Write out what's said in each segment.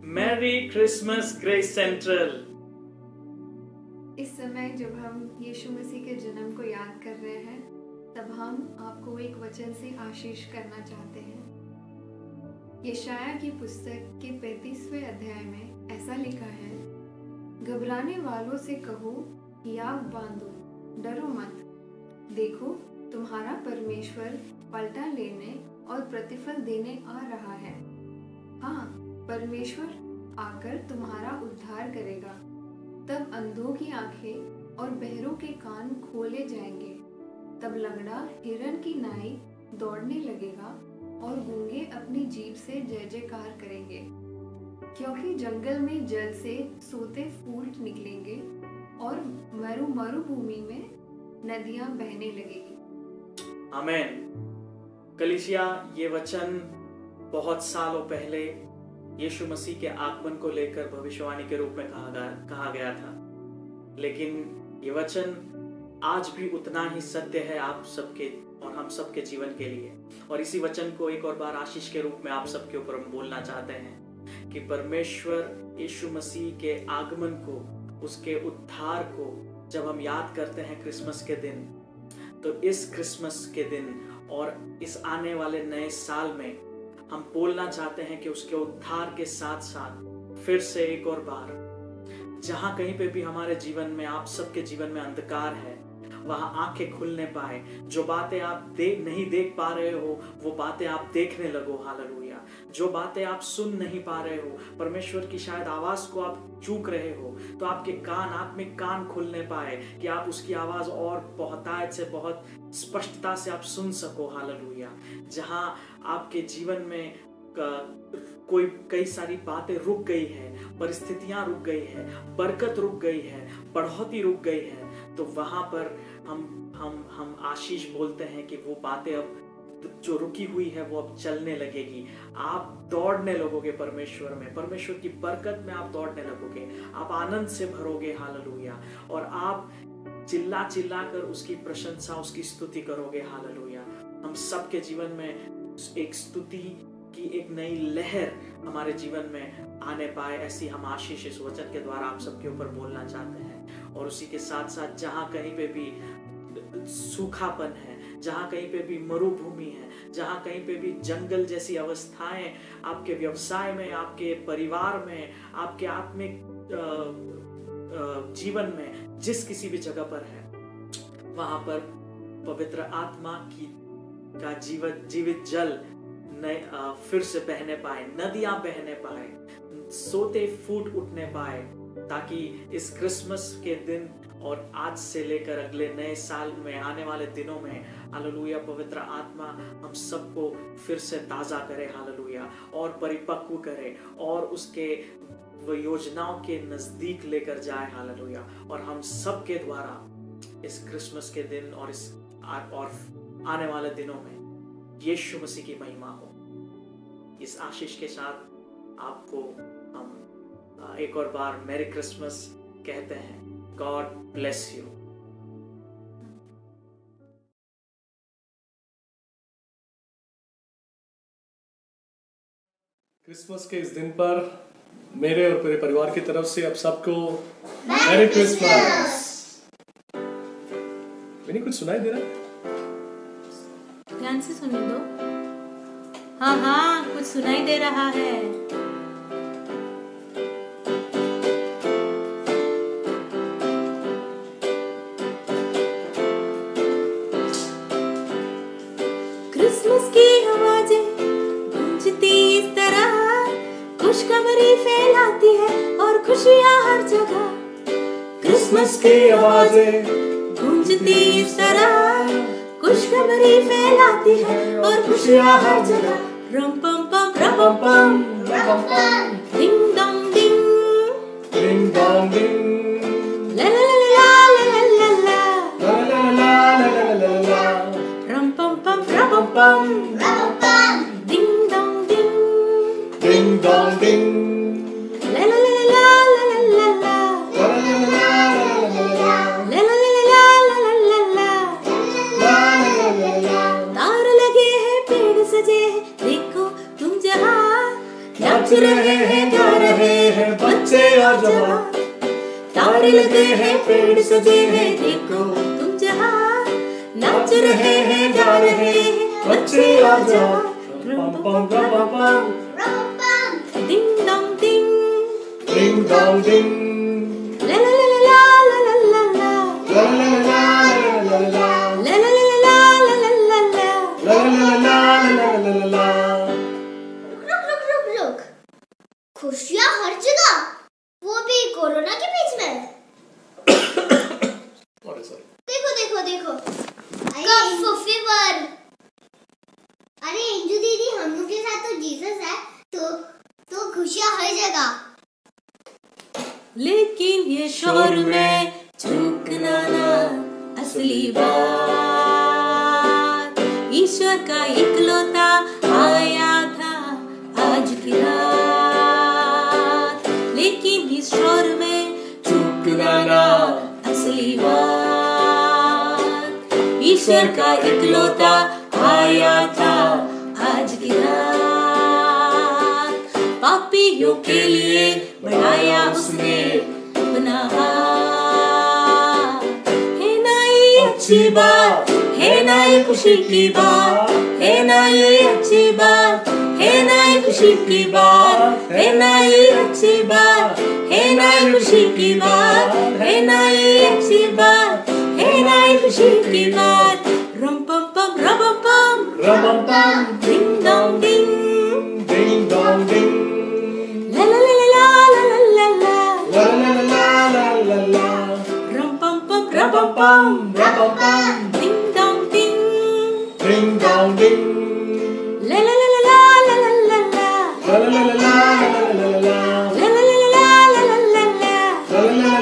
Merry Christmas grace central. इस समय जब हम यीशु मसीह के जन्म को याद कर रहे हैं, तब हम आपको एक वचन से आशीष करना चाहते हैं। यशायाह की पुस्तक के 35वें अध्याय में ऐसा लिखा है, घबराने वालों से कहो कि आग बांधो, डरो मत। देखो, तुम्हारा परमेश्वर पलटा लेने और प्रतिफल देने आ रहा है। हाँ, परमेश्वर आकर तुम्हारा उद्धार करेगा। तब अंधों की आंखें और बहरों के कान खोले जाएंगे। तब लंगड़ा हिरन की नाई दौड़ने लगेगा और गूंगे अपनी जीभ से जय जयकार करेंगे, क्योंकि जंगल में जल से सोते फूल निकलेंगे और मरुभूमि में नदियां बहने लगेगी। आमेन। कलीसिया, ये वचन बहुत सालों पहले यीशु मसीह के आगमन को लेकर भविष्यवाणी के रूप में कहा गया था, लेकिन ये वचन आज भी उतना ही सत्य है आप सबके और हम सबके जीवन के लिए। और इसी वचन को एक और बार आशीष के रूप में आप सबके ऊपर हम बोलना चाहते हैं कि परमेश्वर यीशु मसीह के आगमन को, उसके उद्धार को जब हम याद करते हैं क्रिसमस के दिन, तो इस क्रिसमस के दिन और इस आने वाले नए साल में हम बोलना चाहते हैं कि उसके उद्धार के साथ साथ फिर से एक और बार, जहां कहीं पे भी हमारे जीवन में, आप सबके जीवन में अंधकार है, वहां आंखें खुलने पाए। जो बातें आप नहीं देख पा रहे हो, वो बातें आप देखने लगो। हालेलुया। जो बातें आप सुन नहीं पा रहे हो, परमेश्वर की शायद आवाज को आप चूक रहे हो, तो आपके कान, आत्मिक कान खुलने पाए कि आप उसकी आवाज और बहुतायत से, बहुत स्पष्टता से आप सुन सको। हालेलुया। जहां आपके जीवन में कई सारी बातें रुक गई है, परिस्थितियां रुक गई है, बरकत रुक गई है, बढ़ोतरी रुक गई है, तो वहां पर हम आशीष बोलते हैं कि वो बातें अब जो रुकी हुई है वो अब चलने लगेगी। आप दौड़ने लगोगे परमेश्वर में, परमेश्वर की बरकत में आप दौड़ने लगोगे, आप आनंद से भरोगे। हालेलुया। और आप चिल्ला चिल्ला कर उसकी प्रशंसा, उसकी स्तुति करोगे। हालेलुया। हम सबके जीवन में एक स्तुति की एक नई लहर हमारे जीवन में आने पाए, ऐसी हम आशीष इस वचन के द्वारा आप सबके ऊपर बोलना चाहते हैं। और उसी के साथ साथ जहां कहीं पे भी सूखापन है, जहां कहीं पे भी मरुभूमि है, जहां कहीं पे भी जंगल जैसी अवस्थाएं आपके व्यवसाय में, आपके परिवार में, आपके आत्मिक जीवन में, जिस किसी भी जगह पर है, वहां पर पवित्र आत्मा का जीवित जल फिर से बहने पाए, नदियां बहने पाए, सोते फूट उठने पाए, ताकि इस क्रिसमस के दिन और आज से लेकर अगले नए साल में, आने वाले दिनों में, हालेलुया, पवित्र आत्मा हम सबको फिर से ताजा करे। हालेलुया। और परिपक्व करे और उसके योजनाओं के नजदीक लेकर जाए। हालेलुया। और हम सबके द्वारा इस क्रिसमस के दिन और आने वाले दिनों में यीशु मसीह की महिमा हो। इस आशीष के साथ आपको हम एक और बार मैरी क्रिसमस कहते हैं। God bless you. क्रिसमस के इस दिन पर मेरे और पूरे परिवार की तरफ से आप सबको मैरी क्रिसमस। मैंने कुछ सुनाई दे रहा है? ध्यान से सुनने दो। हाँ, कुछ सुनाई दे रहा है। क्रिसमस की आवाजें गूंजती इस तरह, खुशखबरी फैलाती है और खुशियाँ हर जगह। क्रिसमस की आवाजें गूंजती इस तरह, खुशखबरी फैलाती है और खुशियाँ हर जगह। रम पम पम रम पम पम, डिंग डोंग डिंग, डिंग डोंग डिंग, ला ला ला ला ला ला ला ला ला ला ला, रम पम पम डिंग डोंग डिंग, डिंग डोंग डिंग, ला ला ला ला ला ला ला, तार लगे हैं, पेड़ सजे हैं, देखो तुम जहाँ, नाच रहे हैं गा रहे हैं बच्चे और जवान, तारे लगे हैं पेड़ सजे हैं देखो तुम जहां, नाच रहे हैं गा रहे हैं बच्चे और जवान, पम पम पम पम डिंग डोंग डिंग, डिंग डोंग डिंग, ला ला ला ला ला ला ला ला, ला ला ला ला ला ला, ला ला ला ला ला ला ला ला, ला ला ला ला ला ला। रुक, खुशियाँ हर जगह, वो भी कोरोना के बीच में। देखो कफ फीवर। अरे इंजू दीदी, हम लोग के साथ तो जीसस है, तो खुशियाँ हर जगह। लेकिन ये शोर में चूकना ना असली बात, ईश्वर का इकलौता आया था आज की रात, लेकिन इस शोर में चूकना ना असली बात, ईश्वर का इकलौता आया था आज की रात, पापियों के लिए बढ़ाया उसने अपना हाथ, है ना ये अच्छी बात, है ना ये खुशी की बात, है ना ये अच्छी बात, है ना ये खुशी की बात, है ना ये अच्छी बात, है ना ये खुशी की बात, है ना ये अच्छी बात, है ना ये खुशी की बात, रम पम पम रम पम रम पम, डिंग डोंग डिंग, डिंग डोंग डिंग, ला ला ला ला ला ला ला ला, ला ला ला ला ला ला, रम पम पम रम पम रम पम, डिंग डोंग डिंग, डिंग डोंग डिंग, ला ला ला ला ला ला ला ला, ला ला ला ला ला ला ला, ला ला ला ला ला ला ला ला, ला ला ला ला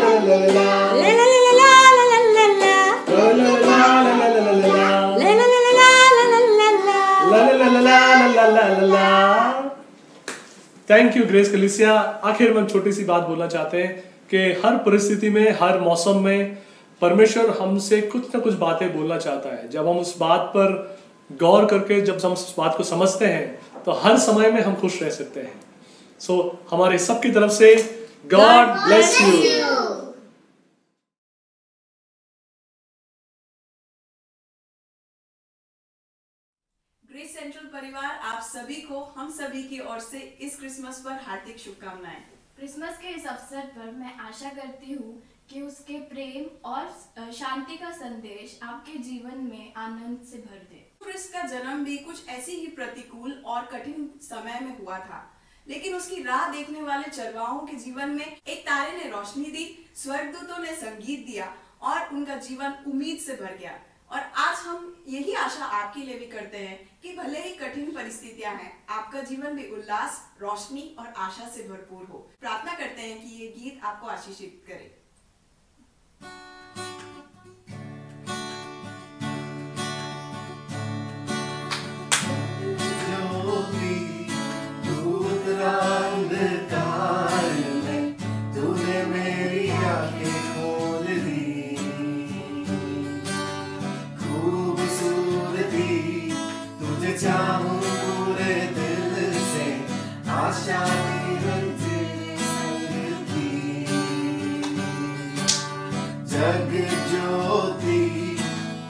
ला ला ला, ला ला ला ला ला ला ला ला, ला ला ला ला ला ला ला, ला ला ला ला ला ला ला ला। थैंक यू ग्रेस कलीसिया। आखिर में हम छोटी सी बात बोलना चाहते हैं कि हर परिस्थिति में, हर मौसम में परमेश्वर हमसे कुछ ना कुछ बातें बोलना चाहता है। जब हम उस बात पर गौर करके, जब हम उस बात को समझते हैं, तो हर समय में हम खुश रह सकते हैं। सो हमारे सबकी तरफ से God bless you. Grace central परिवार, आप सभी को हम सभी की ओर से इस क्रिसमस पर हार्दिक शुभकामनाएं। क्रिसमस के इस अवसर पर मैं आशा करती हूँ कि उसके प्रेम और शांति का संदेश आपके जीवन में आनंद से भर दे। क्रिस्ट का जन्म भी कुछ ऐसी ही प्रतिकूल और कठिन समय में हुआ था, लेकिन उसकी राह देखने वाले चरवाहों के जीवन में एक तारे ने रोशनी दी, स्वर्गदूतों ने संगीत दिया और उनका जीवन उम्मीद से भर गया। और आज हम यही आशा आपके लिए भी करते हैं कि भले ही कठिन परिस्थितियां हैं, आपका जीवन भी उल्लास, रोशनी और आशा से भरपूर हो। प्रार्थना करते हैं कि ये गीत आपको आशीषित करे। चाहूं पूरे दिल से, आशा जीवन तेरे संग की, जग ज्योति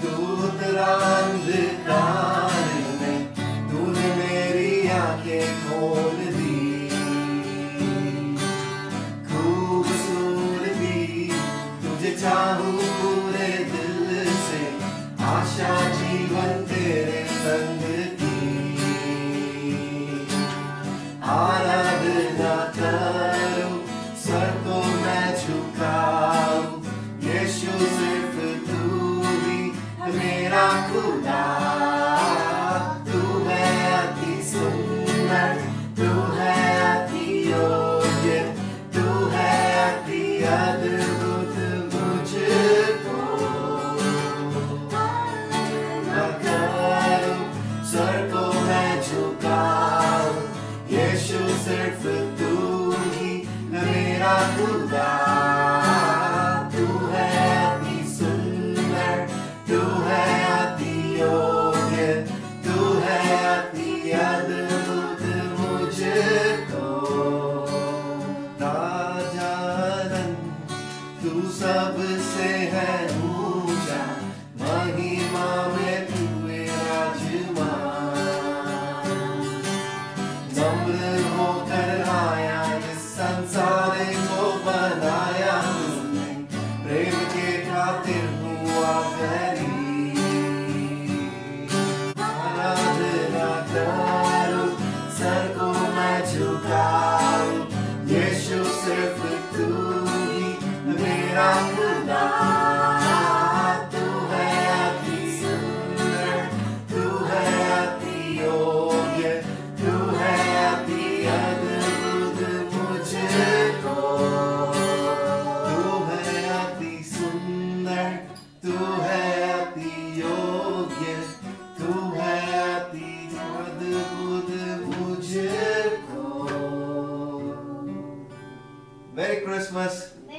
तू तेरा अंधकार में, तूने मेरी आंखें खोल दी, खूबसूरती तुझे चाहूं पूरे दिल से, आशा जीवन तेरे संग आराधना करूं, सर को मैं झुकाऊं, यीशु सिर्फ तू ही मेरा खुदा, तू है अति सुंदर, तू है अति योग्य, तू है अति अद्भुत मुझको करूं, सर को मैं झुकाऊं, यीशु सिर्फ तू ही मेरा खुदा, तू है अति सुंदर, तू है अति योग्य, तू है अति अद्भुत मुझको झुकाऊं, यीशु सिर्फ तू ही मेरा खुदा। तू है अति सुंदर, तू है अति योग्य, तू है अति अद्भुत मुझको। तू है अति सुंदर, तू है अति योग्य, तू है अति अद्भुत मुझको। मेरी क्रिसमस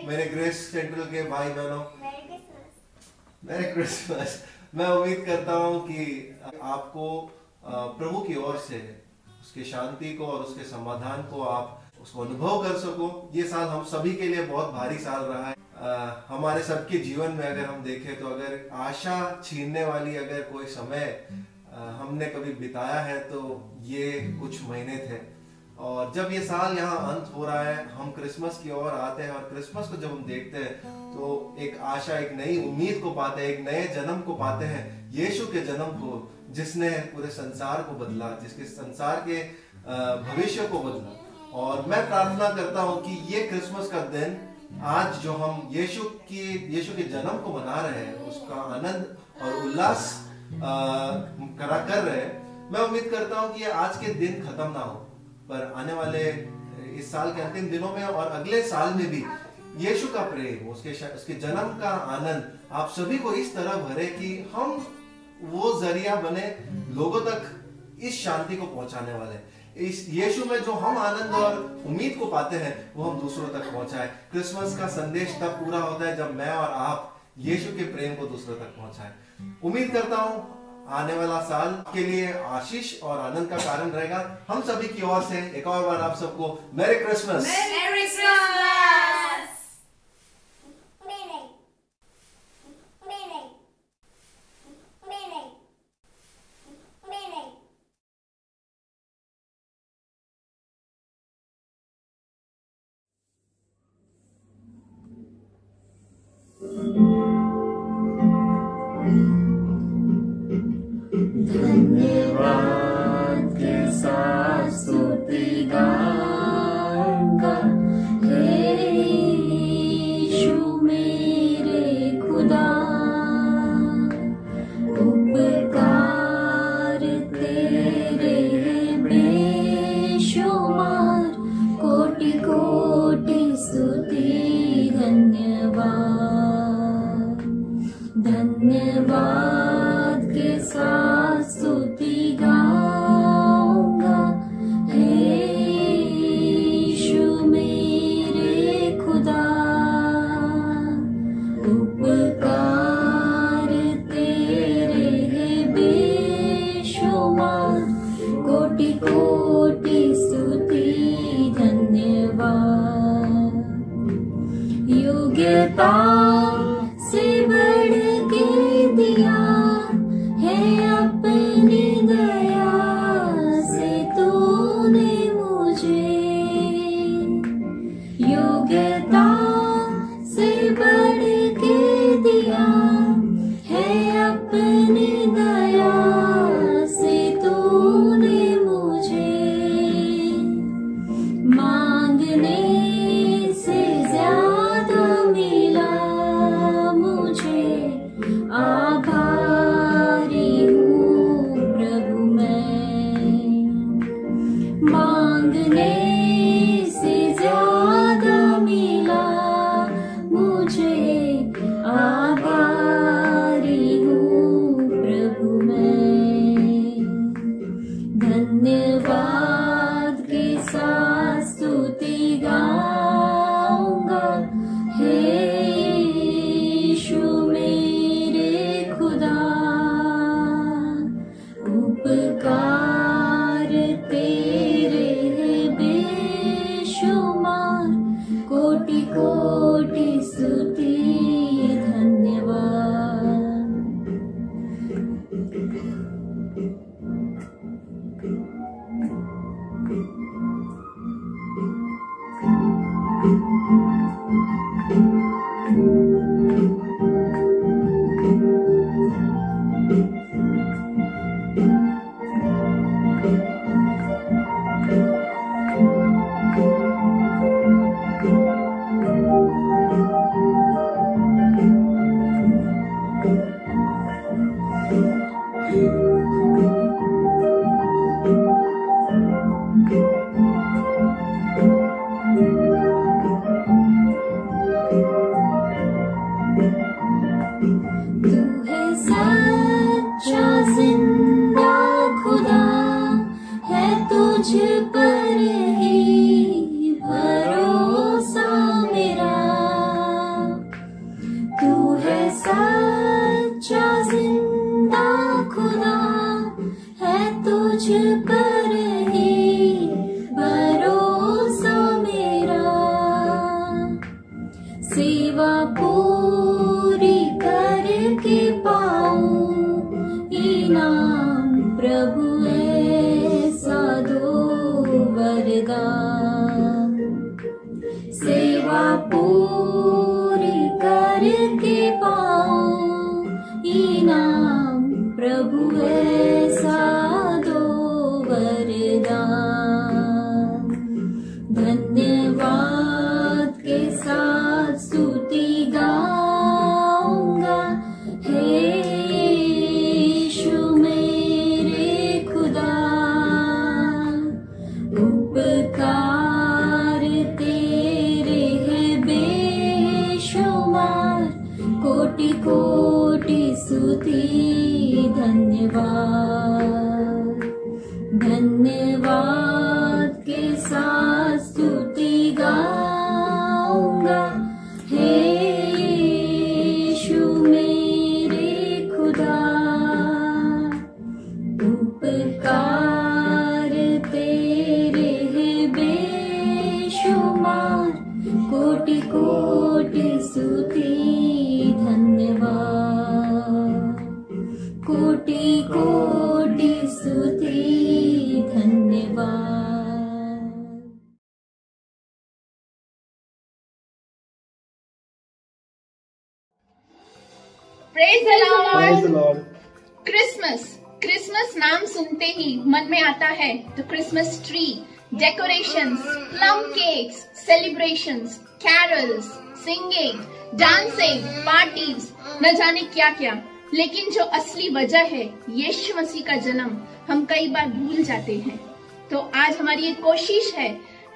मेरे ग्रेस सेंट्रल के भाई बहनों, मेरी क्रिसमस। मैं उम्मीद करता हूं कि आपको प्रभु की ओर से उसकी शांति को और उसके समाधान को आप उसको अनुभव कर सको। ये साल हम सभी के लिए बहुत भारी साल रहा है। हमारे सबके जीवन में अगर हम देखें तो अगर आशा छीनने वाली अगर कोई समय हमने कभी बिताया है तो ये कुछ महीने थे। और जब ये साल यहाँ अंत हो रहा है, हम क्रिसमस की ओर आते हैं और क्रिसमस को जब हम देखते हैं तो एक आशा, एक नई उम्मीद को पाते हैं, एक नए जन्म को पाते हैं, यीशु के जन्म को, जिसने पूरे संसार को बदला, जिसके संसार के भविष्य को बदला। और मैं प्रार्थना करता हूँ कि ये क्रिसमस का दिन, आज जो हम यीशु के जन्म को मना रहे हैं, उसका आनंद और उल्लास कर रहे हैं, मैं उम्मीद करता हूँ कि ये आज के दिन खत्म ना हो, पर आने वाले इस साल के अंतिम दिनों में और अगले साल में भी यीशु का प्रेम, उसके जन्म का आनंद आप सभी को इस तरह भरे कि हम वो जरिया बने लोगों तक इस शांति को पहुंचाने वाले। इस यीशु में जो हम आनंद और उम्मीद को पाते हैं वो हम दूसरों तक पहुंचाए। क्रिसमस का संदेश तब पूरा होता है जब मैं और आप यीशु के प्रेम को दूसरों तक पहुंचाए। उम्मीद करता हूं आने वाला साल के लिए आशीष और आनंद का कारण रहेगा। हम सभी की ओर से एक और बार आप सबको मैरी क्रिसमस। Merry Christmas. धन्यवाद के साथ स्तुति गाऊंगा, हे यीशु मेरे खुदा। उपकार तेरे बेशुमार, कोटि कोटि स्तुति धन्यवाद। धन्यवाद के साथ स्तुति गाऊंगा, हे यीशु मेरे खुदा। उपकार तेरे बेशुमार, कोटि कोटि स्तुति धन्यवाद। योग्यता से बढ़ के दिया है अपनी दया से तूने मुझे। योग्यता से बढ़ के दिया है अपनी दया से तूने मुझे। मांगने से ज्यादा मिला मुझे, आभारी हूँ प्रभु मैं। मांगने से ज्यादा मिला मुझे, आभारी हूँ प्रभु मैं। धन्यवाद के साथ स्तुति गाऊंगा, हे यीशु मेरे खुदा। उपकार तेरे बेशुमार, कोटि कोटि स्तुति धन्यवाद। Praise the Lord. क्रिसमस नाम सुनते ही मन में आता है तो Christmas tree, decorations, plum cakes, celebrations, carols, singing, dancing, parties, न जाने क्या क्या। लेकिन जो असली वजह है यीशु मसीह का जन्म, हम कई बार भूल जाते हैं। तो आज हमारी एक कोशिश है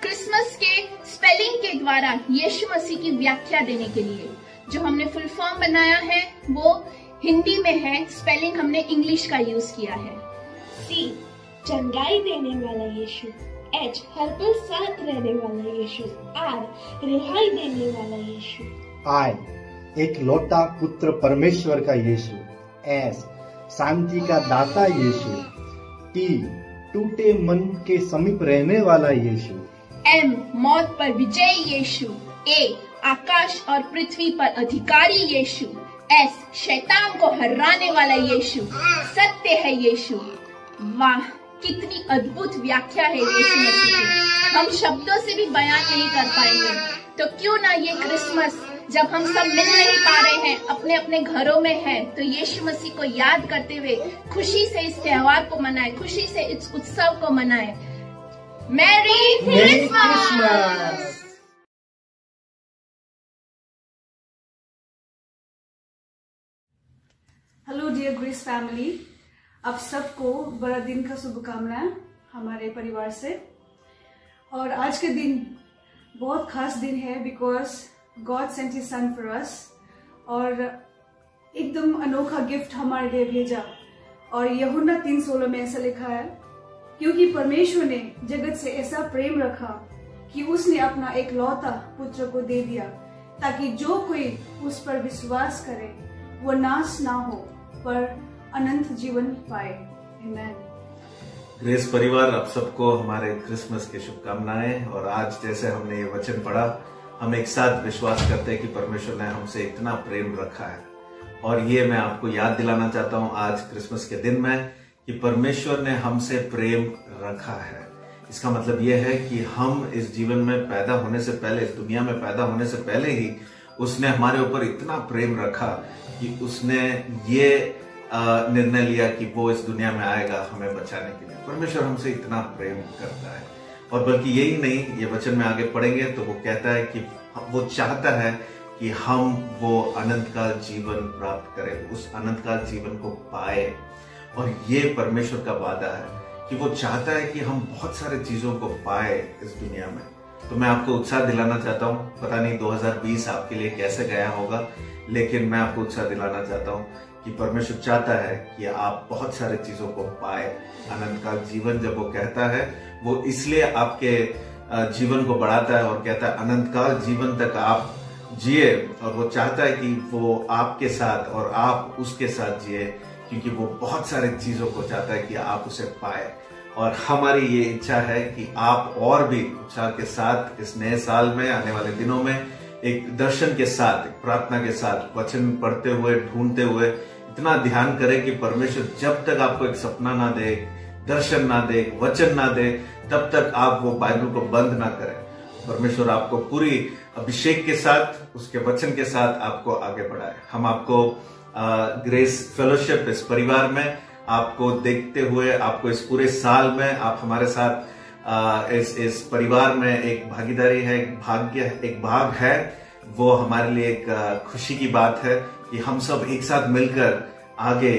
क्रिसमस के स्पेलिंग के द्वारा यीशु मसीह की व्याख्या देने के लिए। जो हमने फुल फॉर्म बनाया है वो हिंदी में है, स्पेलिंग हमने इंग्लिश का यूज किया है। सी चंगाई देने वाला यीशु, एच हर पल साथ रहने वाला यीशु, आर रिहाई देने वाला यीशु, आई एक लौटा पुत्र परमेश्वर का यीशु, एस शांति का दाता यीशु, टी टूटे मन के समीप रहने वाला यीशु, एम मौत पर विजयी यीशु, ए आकाश और पृथ्वी पर अधिकारी यीशु, एस शैतान को हराने वाला यीशु, सत्य है यीशु। वाह, कितनी अद्भुत व्याख्या है यीशु मसीह की, हम शब्दों से भी बयान नहीं कर पाएंगे। तो क्यों ना ये क्रिसमस जब हम सब मिल नहीं पा रहे हैं, अपने अपने घरों में हैं, तो यीशु मसीह को याद करते हुए खुशी से इस त्योहार को मनाए, खुशी से इस उत्सव को मनाए। Merry Christmas. Hello dear grace family, आप सबको बड़ा दिन का शुभकामनाएं हमारे परिवार से। और आज के दिन बहुत खास दिन है because God sent his son for us, और एकदम अनोखा गिफ्ट हमारे लिए भेजा। और यूहन्ना 3:16 में ऐसा लिखा है, क्योंकि परमेश्वर ने जगत से ऐसा प्रेम रखा कि उसने अपना एक लौता पुत्र को दे दिया, ताकि जो कोई उस पर विश्वास करे वो नाश ना हो पर अनंत जीवन पाए। आमीन। ग्रेस परिवार, आप सबको हमारे क्रिसमस की शुभकामनाएं। और आज जैसे हमने ये वचन पढ़ा, हम एक साथ विश्वास करते हैं कि परमेश्वर ने हमसे इतना प्रेम रखा है। और ये मैं आपको याद दिलाना चाहता हूँ आज क्रिसमस के दिन में कि परमेश्वर ने हमसे प्रेम रखा है। इसका मतलब ये है कि हम इस जीवन में पैदा होने से पहले, इस दुनिया में पैदा होने से पहले ही उसने हमारे ऊपर इतना प्रेम रखा कि उसने ये निर्णय लिया कि वो इस दुनिया में आएगा हमें बचाने के लिए। परमेश्वर हमसे इतना प्रेम करता है और बल्कि यही नहीं, ये वचन में आगे पढ़ेंगे तो वो कहता है कि वो चाहता है कि हम वो अनंत काल जीवन प्राप्त करें, उस अनंत काल जीवन को पाए। और ये परमेश्वर का वादा है कि वो चाहता है कि हम बहुत सारे चीजों को पाए इस दुनिया में। तो मैं आपको उत्साह दिलाना चाहता हूँ। पता नहीं 2020 आपके लिए कैसे गया होगा, लेकिन मैं आपको उत्साह दिलाना चाहता हूँ कि परमेश्वर चाहता है कि आप बहुत सारे चीजों को पाए। अनंत काल जीवन जब वो कहता है, वो इसलिए आपके जीवन को बढ़ाता है और कहता है अनंत काल जीवन तक आप जिए। और वो चाहता है कि वो आपके साथ और आप उसके साथ जिए, क्योंकि वो बहुत सारे चीजों को चाहता है कि आप उसे पाए। और हमारी ये इच्छा है कि आप और भी उत्साह के साथ इस नए साल में, आने वाले दिनों में, एक दर्शन के साथ, एक प्रार्थना के साथ, वचन पढ़ते हुए, ढूंढते हुए इतना ध्यान करें कि परमेश्वर जब तक आपको एक सपना ना दे, दर्शन ना दे, वचन ना दे, तब तक आप वो बाइबल को बंद ना करें। परमेश्वर आपको पूरी अभिषेक के साथ, उसके वचन के साथ आपको आगे बढ़ाए। हम आपको ग्रेस फेलोशिप इस परिवार में आपको देखते हुए, आपको इस पूरे साल में आप हमारे साथ इस परिवार में एक भागीदारी है, एक भाग है, वो हमारे लिए एक खुशी की बात है कि हम सब एक साथ मिलकर आगे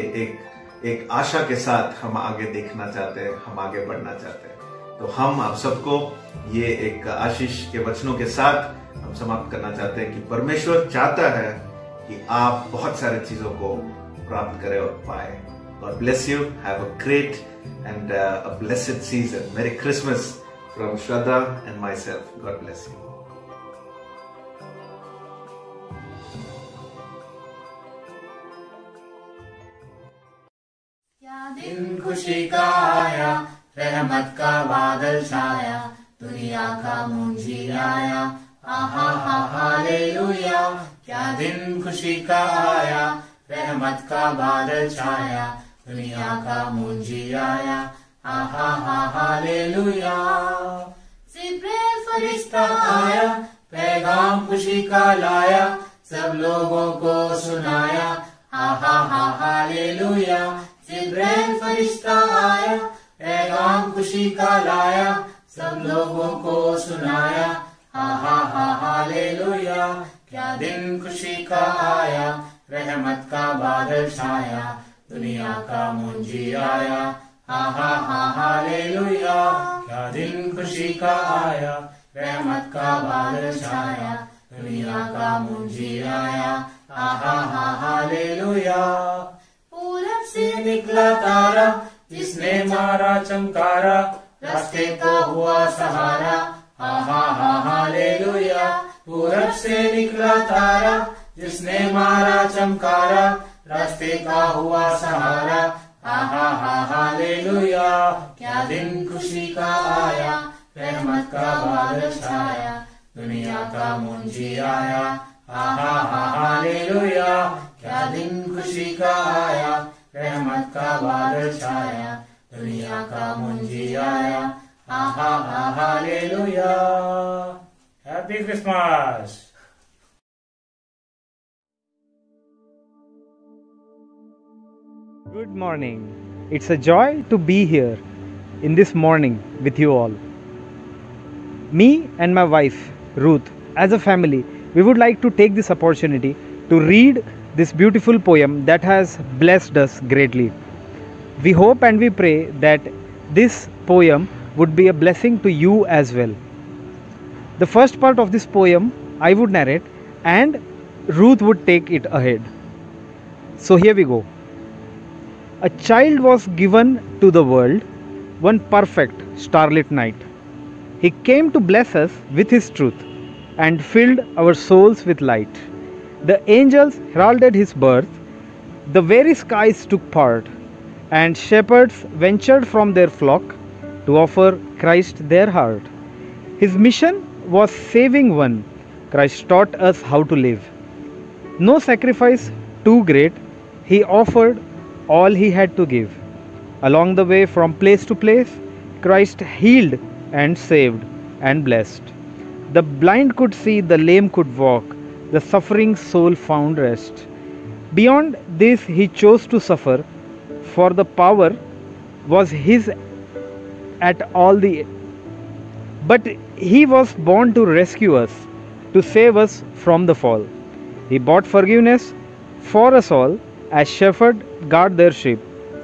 एक आशा के साथ हम आगे देखना चाहते हैं, हम आगे बढ़ना चाहते हैं। तो हम आप सबको ये एक आशीष के वचनों के साथ हम समाप्त करना चाहते हैं कि परमेश्वर चाहता है कि आप बहुत सारी चीजों को प्राप्त करें और पाए। God bless you. Have a great and a blessed season. Merry Christmas from Shraddha and myself. God bless you. क्या दिन खुशी का आया, रहमत का बादल छाया, दुनिया का मुंजी आया, आहा हा हालेलुया। क्या दिन खुशी का आया, रहमत का बादल छाया, दुनिया का मुंजी आया, आहा हा हालेलुया। जिब्राइल फरिश्ता आया, पैगाम खुशी का लाया, सब लोगों को सुनाया, आहा हा हालेलुया। जिब्राइल फरिश्ता आया, पैगाम खुशी का लाया, सब लोगों को सुनाया, आहा हा हालेलुया। क्या दिन खुशी का आया, रहमत का बादल छाया, दुनिया का मुंजी आया, आहा हा हालेलुया। क्या दिन खुशी का आया, रहमत का बादल छाया, दुनिया का मुंजी आया, आहा हा हालेलुया। पूरब से निकला तारा, जिसने मारा चमकारा, रास्ते को हुआ सहारा, आहा हा हालेलुया। पूरब से निकला तारा, जिसने मारा चमकारा, रास्ते का हुआ सहारा, आहा हा हालेलुया। क्या दिन खुशी का आया, रहमत का बादल छाया, दुनिया का मुंजी आया, आहा हा हालेलुया। क्या दिन खुशी का आया, रहमत का बादल छाया, दुनिया का मुंजी आया, आहा हा hallelujah. Happy Christmas. Good morning. It's a joy to be here in this morning with you all. Me and my wife, Ruth, as a family, we would like to take this opportunity to read this beautiful poem that has blessed us greatly. We hope and we pray that this poem would be a blessing to you as well. The first part of this poem I would narrate and Ruth would take it ahead. So here we go. A child was given to the world one perfect starlit night. He came to bless us with his truth and filled our souls with light. The angels heralded his birth, the very skies took part, and shepherds ventured from their flock to offer Christ their heart. His mission was saving one. Christ taught us how to live. No sacrifice too great, he offered all he had to give. Along the way from place to place, Christ healed and saved and blessed. The blind could see, the lame could walk, the suffering soul found rest. Beyond this he chose to suffer, for the power was his at all the but he was born to rescue us, to save us from the fall. He bought forgiveness for us all as shepherd guard their sheep.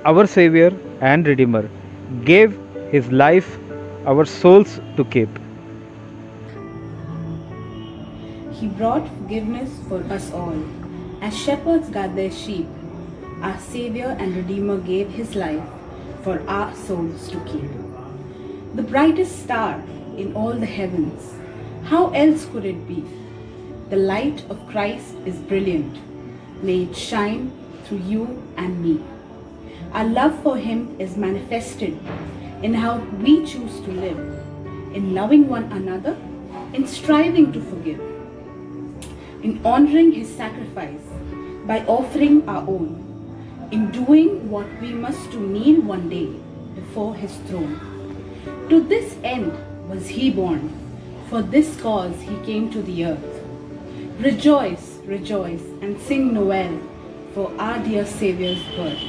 Our Savior and Redeemer gave his life our souls to keep. He brought forgiveness for us all. As shepherds guard their sheep, our Savior and Redeemer gave his life for our souls to keep. The brightest star in all the heavens, how else could it be? The light of Christ is brilliant. May it shine through you and me. Our love for him is manifested in how we choose to live, in loving one another, in striving to forgive, in honoring his sacrifice by offering our own, in doing what we must to kneel one day before his throne. To this end was he born, for this cause he came to the earth. Rejoice, rejoice, and sing Noel for our dear Saviour's birth.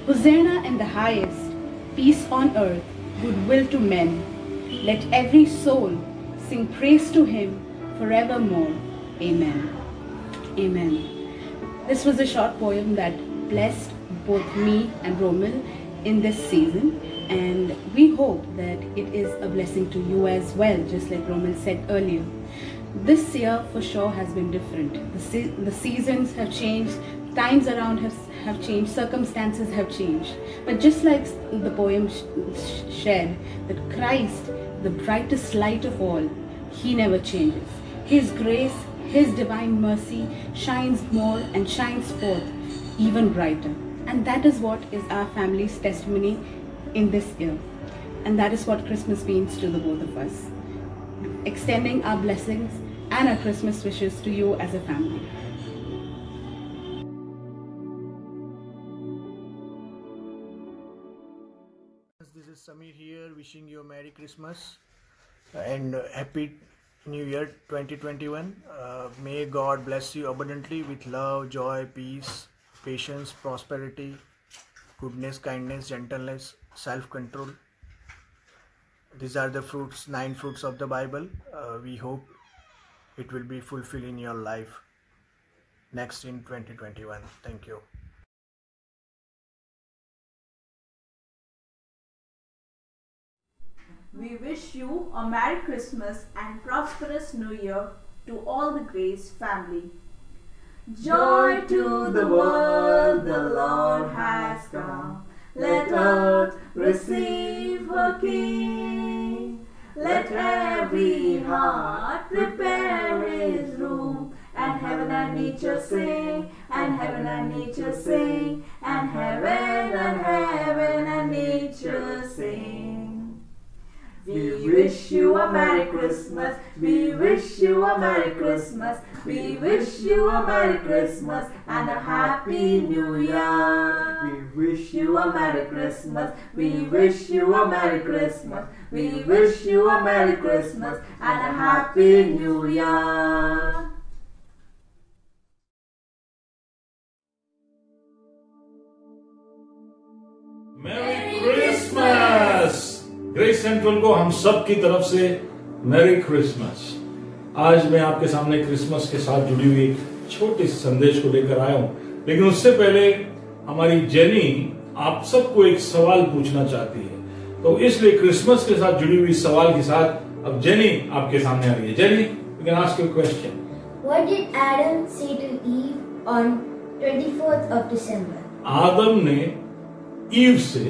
Hosanna in the highest, peace on earth, goodwill to men. Let every soul sing praise to him forevermore. Amen. Amen. This was a short poem that blessed both me and Romil in this season, and we hope that it is a blessing to you as well, just like Romil said earlier. This year for sure has been different. The seasons have changed, times around have changed, circumstances have changed. But just like the poem shared, that Christ, the brightest light of all, he never changes. His grace, his divine mercy shines more and shines forth even brighter. And that is what is our family's testimony in this year. And that is what Christmas means to the both of us. Extending our blessings and our Christmas wishes to you as a family. This is Samir here, wishing you a Merry Christmas and Happy New Year 2021. May God bless you abundantly with love, joy, peace, patience, prosperity, goodness, kindness, gentleness, self-control. These are the fruits, 9 fruits of the Bible. We hope it will be fulfilled in your life next in 2021. Thank you. We wish you a Merry Christmas and prosperous New Year to all the Grace family. Joy to the world, the Lord has come. Let earth receive her King. Let every heart prepare his room. And heaven and nature sing, and heaven and nature sing, and heaven and nature sing. We wish you a Merry Christmas, we wish you a Merry Christmas, we wish you a Merry Christmas and a Happy New Year. We wish you a Merry Christmas, we wish you a Merry Christmas, we wish you a Merry Christmas and a Happy New Year. Merry Christmas! Grace central को हम सब की तरफ से merry Christmas. आज मैं आपके सामने क्रिसमस के साथ जुड़ी हुई एक छोटे से संदेश को लेकर आया हूं, लेकिन उससे पहले हमारी जेनी आप सबको एक सवाल पूछना चाहती है, तो इसलिए क्रिसमस के साथ जुड़ी हुई सवाल के साथ अब जेनी आपके सामने आ रही है। Jenny, you can ask your question. What did Adam say to Eve on 24th of December? आदम ने ईव से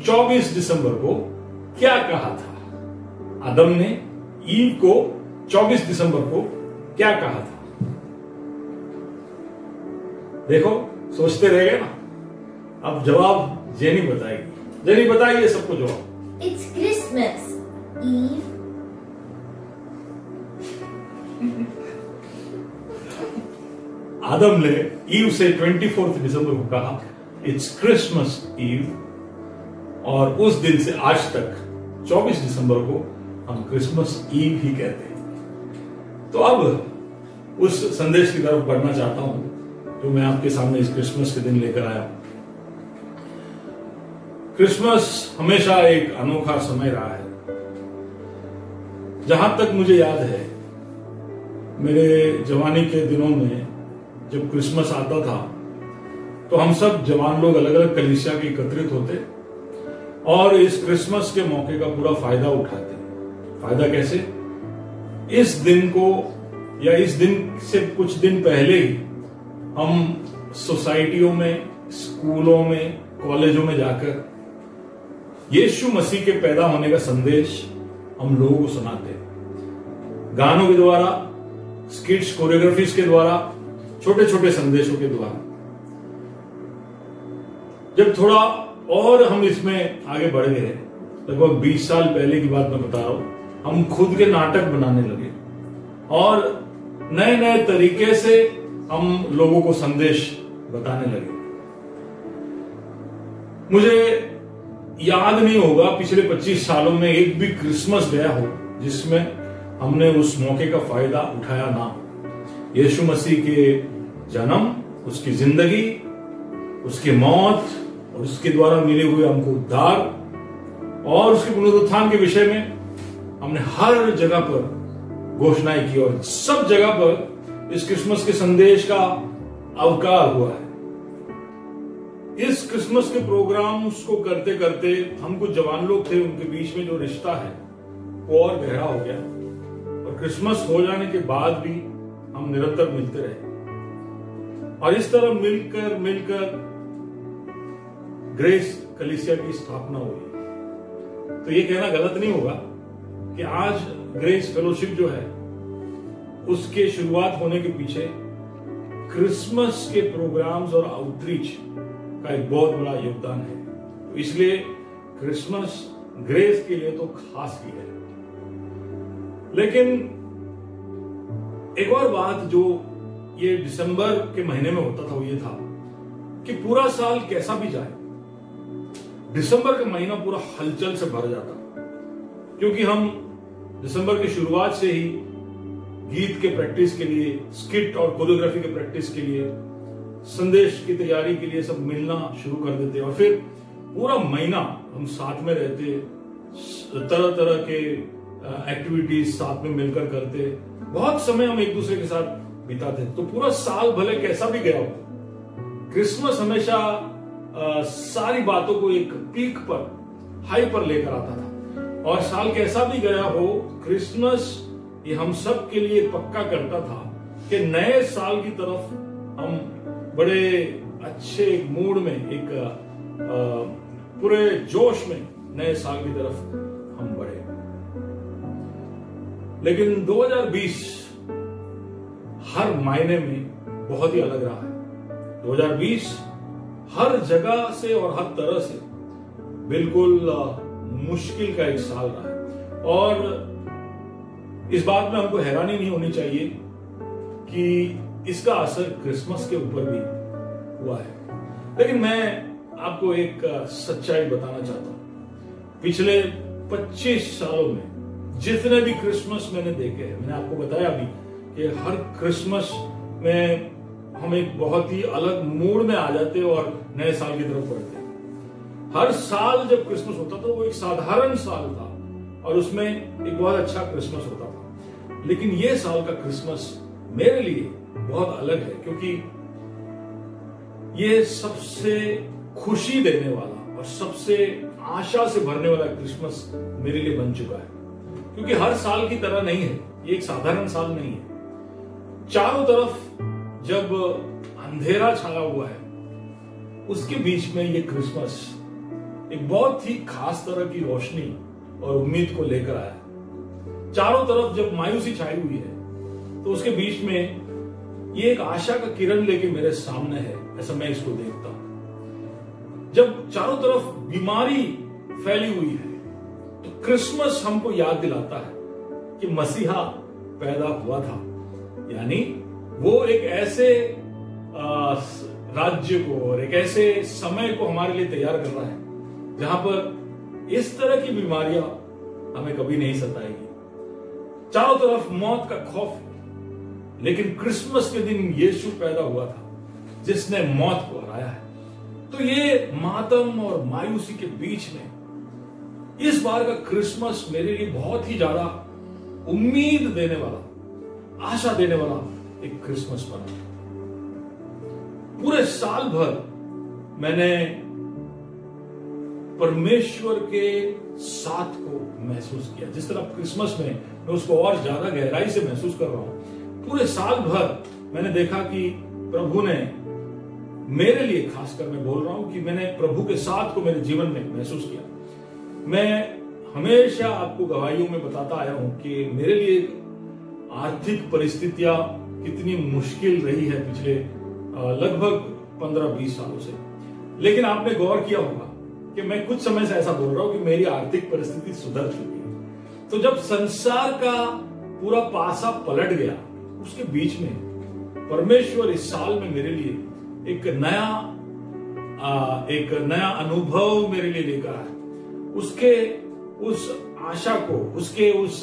24 दिसंबर को क्या कहा था? आदम ने ईव को 24 दिसंबर को क्या कहा था? देखो, सोचते रह गए ना। अब जवाब जेनी बताएगी। जेनी बताइए सबको जवाब। It's Christmas, Eve. आदम ने ईव से 24 दिसंबर को कहा इट्स क्रिसमस ईव, और उस दिन से आज तक 24 दिसंबर को हम क्रिसमस ईव ही कहते हैं। तो अब उस संदेश की तरफ बढ़ना चाहता हूं जो मैं आपके सामने इस क्रिसमस के दिन लेकर आया हूं। क्रिसमस हमेशा एक अनोखा समय रहा है। जहां तक मुझे याद है, मेरे जवानी के दिनों में जब क्रिसमस आता था तो हम सब जवान लोग अलग अलग कलीसिया के एकत्रित होते और इस क्रिसमस के मौके का पूरा फायदा उठाते। फायदा कैसे? इस दिन को या इस दिन से कुछ दिन पहले ही हम सोसाइटियों में, स्कूलों में, कॉलेजों में जाकर यीशु मसीह के पैदा होने का संदेश हम लोगों को सुनाते। गानों के द्वारा, स्किट्स, कोरियोग्राफीज के द्वारा, छोटे छोटे संदेशों के द्वारा। जब थोड़ा और हम इसमें आगे बढ़ गए, लगभग 20 साल पहले की बात मैं बता रहा हूं, हम खुद के नाटक बनाने लगे और नए नए तरीके से हम लोगों को संदेश बताने लगे। मुझे याद नहीं होगा पिछले 25 सालों में एक भी क्रिसमस गया हो जिसमें हमने उस मौके का फायदा उठाया ना। यीशु मसीह के जन्म, उसकी जिंदगी, उसकी मौत और उसके द्वारा मिले हुए हमको उद्धार और उसके पुनरुत्थान के विषय में हमने हर जगह पर घोषणाएं की और सब जगह पर इस क्रिसमस के संदेश का अवकार हुआ है। इस क्रिसमस के प्रोग्राम्स को करते करते हम कुछ जवान लोग थे, उनके बीच में जो रिश्ता है वो और गहरा हो गया और क्रिसमस हो जाने के बाद भी हम निरंतर मिलते रहे और इस तरह मिलकर मिलकर ग्रेस कलीसिया की स्थापना हुई। तो ये कहना गलत नहीं होगा कि आज ग्रेस फेलोशिप जो है उसके शुरुआत होने के पीछे क्रिसमस के प्रोग्राम्स और आउटरीच का एक बहुत बड़ा योगदान है। तो इसलिए क्रिसमस ग्रेस के लिए तो खास ही है। लेकिन एक और बात जो ये दिसंबर के महीने में होता था वो ये था कि पूरा साल कैसा भी जाए, दिसंबर का महीना पूरा हलचल से भर जाता, क्योंकि हम दिसंबर की शुरुआत से ही गीत के प्रैक्टिस के लिए, स्किट और कोरियोग्राफी के प्रैक्टिस के लिए, संदेश की तैयारी के लिए सब मिलना शुरू कर देते और फिर पूरा महीना हम साथ में रहते, तरह तरह के एक्टिविटीज साथ में मिलकर करते, बहुत समय हम एक दूसरे के साथ बिताते। तो पूरा साल भले कैसा भी गया हो, क्रिसमस हमेशा सारी बातों को एक पीक पर, हाई पर लेकर आता था और साल कैसा भी गया हो, क्रिसमस ये हम सब के लिए पक्का करता था कि नए साल की तरफ हम बड़े अच्छे मूड में, एक पूरे जोश में नए साल की तरफ हम बढ़े। लेकिन 2020 हर मायने में बहुत ही अलग रहा है। 2020 हर जगह से और हर तरह से बिल्कुल मुश्किल का एक साल रहा है और इस बात में हमको हैरानी नहीं होनी चाहिए कि इसका असर क्रिसमस के ऊपर भी हुआ है। लेकिन मैं आपको एक सच्चाई बताना चाहता हूं। पिछले 25 सालों में जितने भी क्रिसमस मैंने देखे हैं, मैंने आपको बताया अभी कि हर क्रिसमस में हम एक बहुत ही अलग मूड में आ जाते और नए साल की तरफ बढ़ते। हर साल जब क्रिसमस होता था वो एक साधारण साल था और उसमें एक बहुत अच्छा क्रिसमस होता था। लेकिन ये साल का क्रिसमस मेरे लिए बहुत अलग है, क्योंकि ये सबसे खुशी देने वाला और सबसे आशा से भरने वाला क्रिसमस मेरे लिए बन चुका है। क्योंकि हर साल की तरह नहीं है, ये एक साधारण साल नहीं है। चारों तरफ जब अंधेरा छाया हुआ है, उसके बीच में ये क्रिसमस एक बहुत ही खास तरह की रोशनी और उम्मीद को लेकर आया। चारों तरफ जब मायूसी छाई हुई है तो उसके बीच में ये एक आशा का किरण लेके मेरे सामने है, ऐसा मैं इसको देखता हूं। जब चारों तरफ बीमारी फैली हुई है तो क्रिसमस हमको याद दिलाता है कि मसीहा पैदा हुआ था, यानी वो एक ऐसे राज्य को और एक ऐसे समय को हमारे लिए तैयार कर रहा है जहां पर इस तरह की बीमारियां हमें कभी नहीं सताएगी। चारों तरफ मौत का खौफ है, लेकिन क्रिसमस के दिन यीशु पैदा हुआ था जिसने मौत को हराया है। तो ये मातम और मायूसी के बीच में इस बार का क्रिसमस मेरे लिए बहुत ही ज्यादा उम्मीद देने वाला, आशा देने वाला एक क्रिसमस पर्व। पूरे साल भर मैंने परमेश्वर के साथ को महसूस किया। जिस तरह क्रिसमस में मैं उसको और ज्यादा गहराई से महसूस कर रहा हूं, पूरे साल भर मैंने देखा कि प्रभु ने मेरे लिए, खासकर मैं बोल रहा हूं कि मैंने प्रभु के साथ को मेरे जीवन में महसूस किया। मैं हमेशा आपको गवाहियों में बताता आया हूं कि मेरे लिए आर्थिक परिस्थितियां कितनी मुश्किल रही है पिछले लगभग 15-20 सालों से। लेकिन आपने गौर किया होगा कि मैं कुछ समय से ऐसा बोल रहा हूं कि मेरी आर्थिक परिस्थिति सुधर चुकी है। तो जब संसार का पूरा पासा पलट गया, उसके बीच में परमेश्वर इस साल में मेरे लिए एक नया अनुभव मेरे लिए लेकर आया। उसके उस आशा को, उसके उस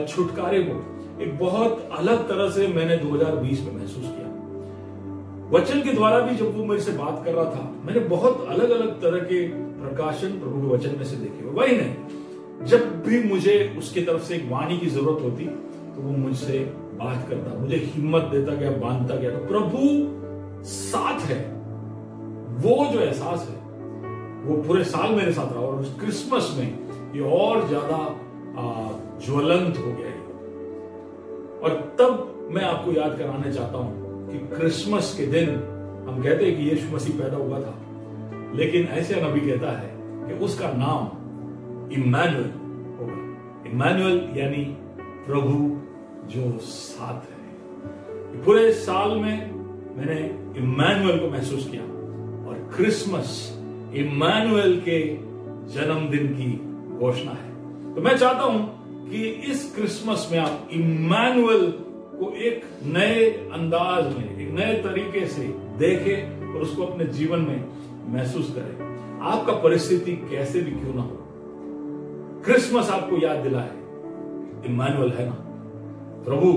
छुटकारे को एक बहुत अलग तरह से मैंने 2020 में महसूस किया। वचन के द्वारा भी जब वो मेरे से बात कर रहा था, मैंने बहुत अलग अलग तरह के प्रकाशन प्रभु के वचन में से देखे। वही नहीं, जब भी मुझे उसकी तरफ से एक वाणी की जरूरत होती तो वो मुझसे बात करता, मुझे हिम्मत देता गया, बांधता गया। तो प्रभु साथ है, वो जो एहसास है वो पूरे साल मेरे साथ रहा। और क्रिसमस में ये और ज्यादा ज्वलंत हो गया है। और तब मैं आपको याद कराना चाहता हूं कि क्रिसमस के दिन हम कहते हैं कि यीशु मसीह पैदा हुआ था, लेकिन ऐसे नबी कहता है कि उसका नाम इम्मानुएल होगा। इम्मानुएल यानी प्रभु जो साथ है। पूरे साल में मैंने इम्मानुएल को महसूस किया और क्रिसमस इम्मानुएल के जन्मदिन की घोषणा है। तो मैं चाहता हूं कि इस क्रिसमस में आप इम्मानुएल को एक नए अंदाज में, एक नए तरीके से देखें और उसको अपने जीवन में महसूस करें। आपका परिस्थिति कैसे भी क्यों ना हो, क्रिसमस आपको याद दिलाए इम्मानुएल है ना, प्रभु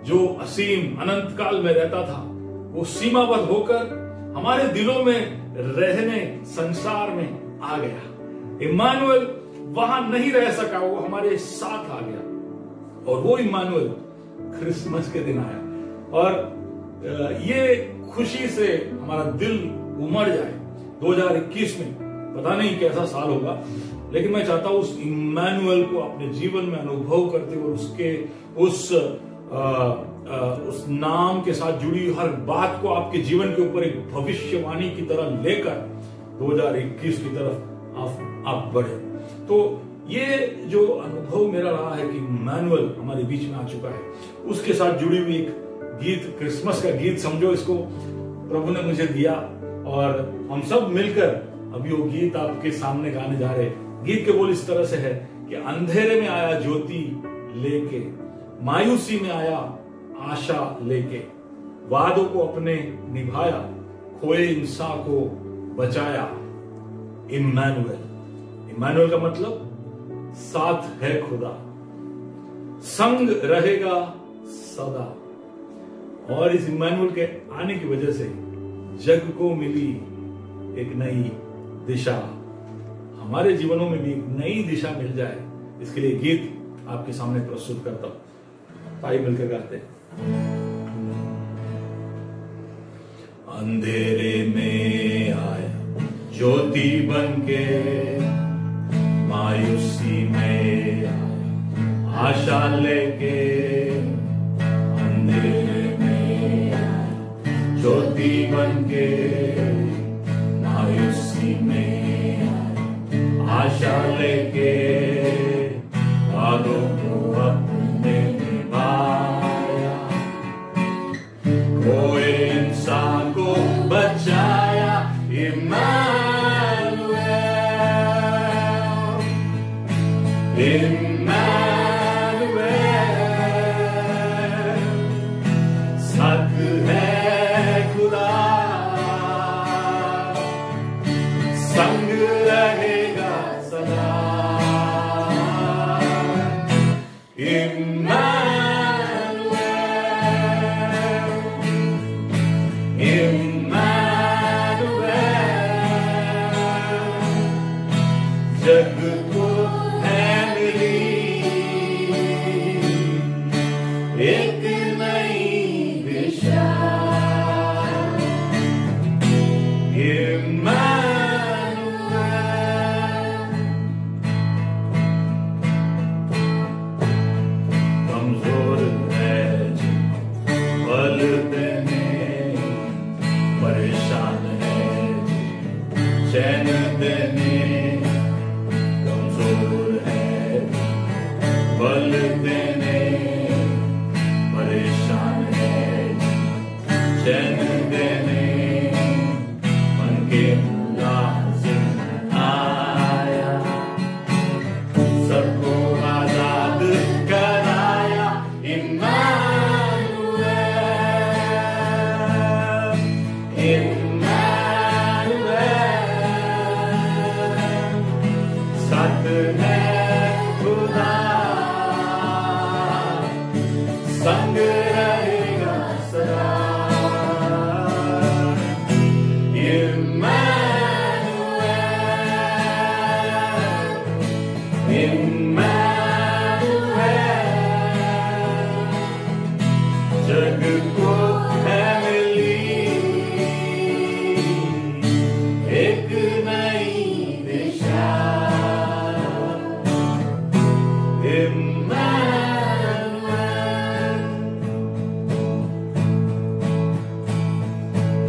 जो असीम अनंत काल में रहता था, वो सीमाबद्ध होकर हमारे दिलों में रहने संसार में आ गया। इम्मानुएल वहां नहीं रह सका, वो हमारे साथ आ गया। और वो इम्मानुएल क्रिसमस के दिन आया और ये खुशी से हमारा दिल उमड़ जाए। 2021 में पता नहीं कैसा साल होगा, लेकिन मैं चाहता हूं उस इम्मानुएल को अपने जीवन में अनुभव करते हुए उसके उस नाम के साथ जुड़ी हर बात को आपके जीवन के ऊपर एक भविष्यवाणी की तरह लेकर 2021 की तरफ आप बढ़े। तो ये जो अनुभव मेरा रहा है कि इम्मानुएल हमारे बीच में आ चुका है, उसके साथ जुड़ी हुई एक गीत, क्रिसमस का गीत समझो इसको, प्रभु ने मुझे दिया और हम सब मिलकर अभी वो गीत आपके सामने गाने जा रहे हैं। गीत के बोल इस तरह से है कि अंधेरे में आया ज्योति लेके, मायूसी में आया आशा लेके, वादों को अपने निभाया, खोए इंसान को बचाया। इम्मानुएल, इम्मानुएल का मतलब साथ है खुदा, संग रहेगा सदा। और इस इम्मानुएल के आने की वजह से जग को मिली एक नई दिशा, हमारे जीवनों में भी एक नई दिशा मिल जाए, इसके लिए गीत आपके सामने प्रस्तुत करता हूं। भाई मिलकर गाते हैं। अंधेरे में आया ज्योति बनके, मायूसी में आया आशा लेके, अंधेरे में आया ज्योति बनके, मायूसी में आया आशा लेके, वादों को अपने निभाया, खोए इंसान को बचाया। इम्मानुएल साथ है खुदा, एक नई दिशा। कमजोर है बल देने, परेशान है चैन देने। कमजोर है बल देने, परेशान है चैन देने। मन के मुलाजिम आया, सबको आजाद कराया। इम्मानुएल, इम्मानुएल, साथ है खुदा, संग रहेगा सदा। जग को है मिली एक नई दिशा।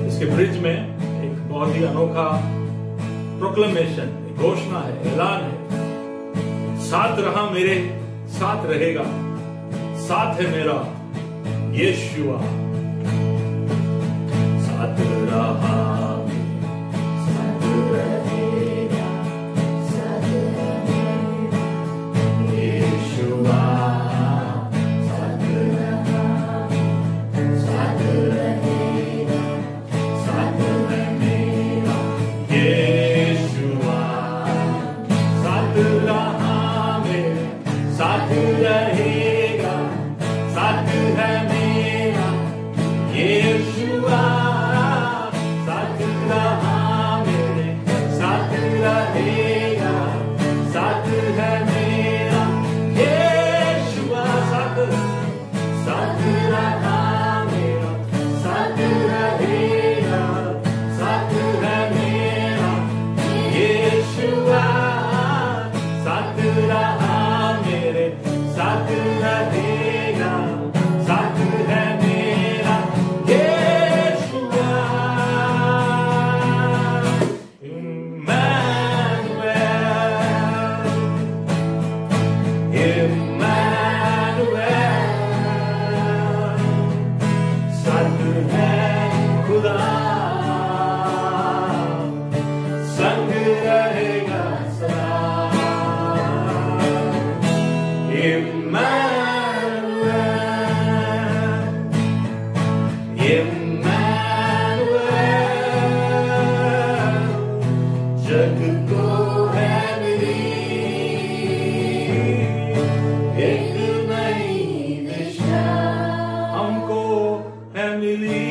इसके ब्रिज में एक बहुत ही अनोखा प्रोक्लेमेशन, घोषणा है, ऐलान है। साथ रहा मेरे साथ रहेगा, साथ है मेरा यीशुआ। साथ रहा साथ रहेगा, साथ रहेगा यीशुआ। साथ रहा साथ रहेगा, साथ है मेरा यीशुआ। साथ रहा मेरे साथ रहेगा, साथ है मेरा यीशुआ। साथ रहा मेरे साथ रहेगा, साथ है मेरा यीशुआ। साथ साथ रहा मेरा साथ रहेगा, साथ है मेरा यीशुआ। साथ रहा मेरे साथ रहेगा, साथ है मेरा यीशुआ। इम्मानुएल, इम्मानुएल, साथ है खुदा, संग रहेगा सदा। जग को है मिली एक नई दिशा। हमको है मिली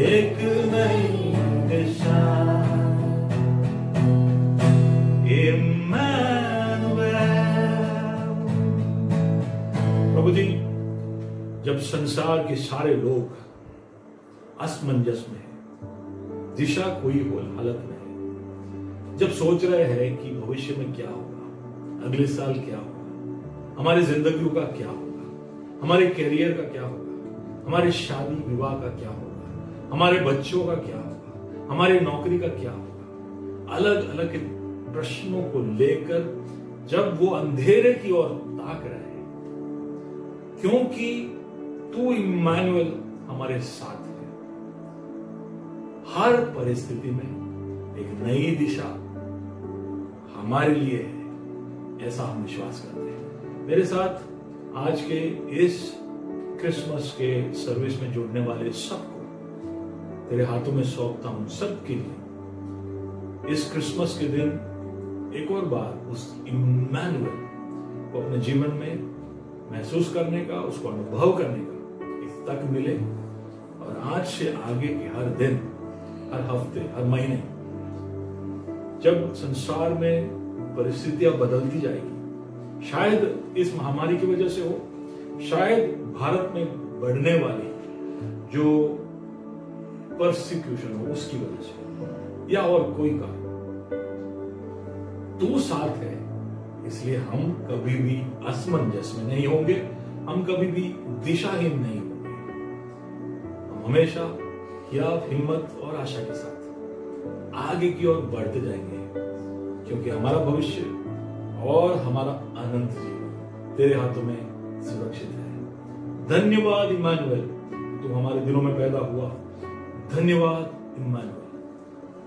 एक नई दिशा। प्रभु जी, जब संसार के सारे लोग असमंजस में, दिशा कोई हालत में है, जब सोच रहे हैं कि भविष्य में क्या होगा, अगले साल क्या होगा, हमारी जिंदगियों का क्या होगा, हमारे कैरियर का क्या होगा, हमारे शादी विवाह का क्या होगा, हमारे बच्चों का क्या होगा, हमारी नौकरी का क्या होगा, अलग अलग प्रश्नों को लेकर जब वो अंधेरे की ओर ताक रहे हैं, क्योंकि तू इम्मानुएल हमारे साथ है। हर परिस्थिति में एक नई दिशा हमारे लिए है, ऐसा हम विश्वास करते हैं। मेरे साथ आज के इस क्रिसमस के सर्विस में जुड़ने वाले सबको तेरे हाथों में सौंपता हूं। सबके लिए इस क्रिसमस के दिन एक और बार उस इम्मानुएल को अपने जीवन में महसूस करने का, उसको अनुभव करने का एक तक मिले। और आज से आगे के हर दिन, हर हफ्ते, हर महीने, जब संसार में परिस्थितियां बदलती जाएगी, शायद इस महामारी की वजह से हो, शायद भारत में बढ़ने वाली जो परसिक्यूशन हो उसकी वजह से, या और कोई कारण। तू साथ है, इसलिए हम कभी भी असमंजस में नहीं होंगे, हम कभी भी दिशाहीन नहीं होंगे। हम हमेशा हिम्मत और आशा के साथ आगे की ओर बढ़ते जाएंगे, क्योंकि हमारा भविष्य और हमारा अनंत जीवन तेरे हाथों में सुरक्षित है। धन्यवाद इम्मानुएल, तू हमारे दिलों में पैदा हुआ। धन्यवाद इम्मानुएल,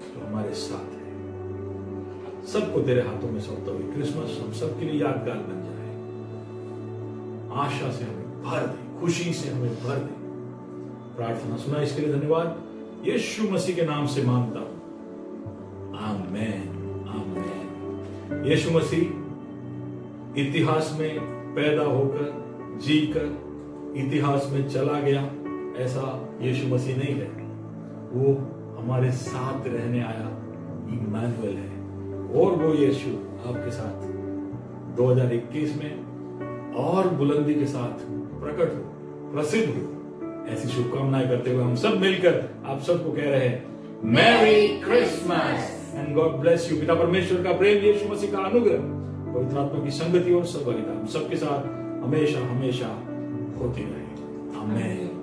जो हमारे साथ है। सबको तेरे हाथों में सौंपता हुए क्रिसमस हम सबके लिए यादगार बन जाए। आशा से हमें भर दे, खुशी से हमें भर दे। प्रार्थना सुना इसके लिए धन्यवाद। यीशु मसीह के नाम से मांगता हूं, आमीन आमीन। यीशु मसीह इतिहास में पैदा होकर, जीकर इतिहास में चला गया, ऐसा यीशु मसीह नहीं है। वो हमारे साथ रहने आया इम्मानुएल है, और वो यीशु आपके साथ 2021 में और बुलंदी के साथ प्रकट हो, प्रसिद्ध हो। ऐसी शुभकामनाएं करते हुए हम सब मिलकर आप सबको कह रहे हैं merry Christmas and God bless you. पिता परमेश्वर का प्रेम, यीशु मसीह का अनुग्रह, पवित्र आत्मा की संगति और सहभागिता हम सबके साथ हमेशा हमेशा होती रहे। आमीन।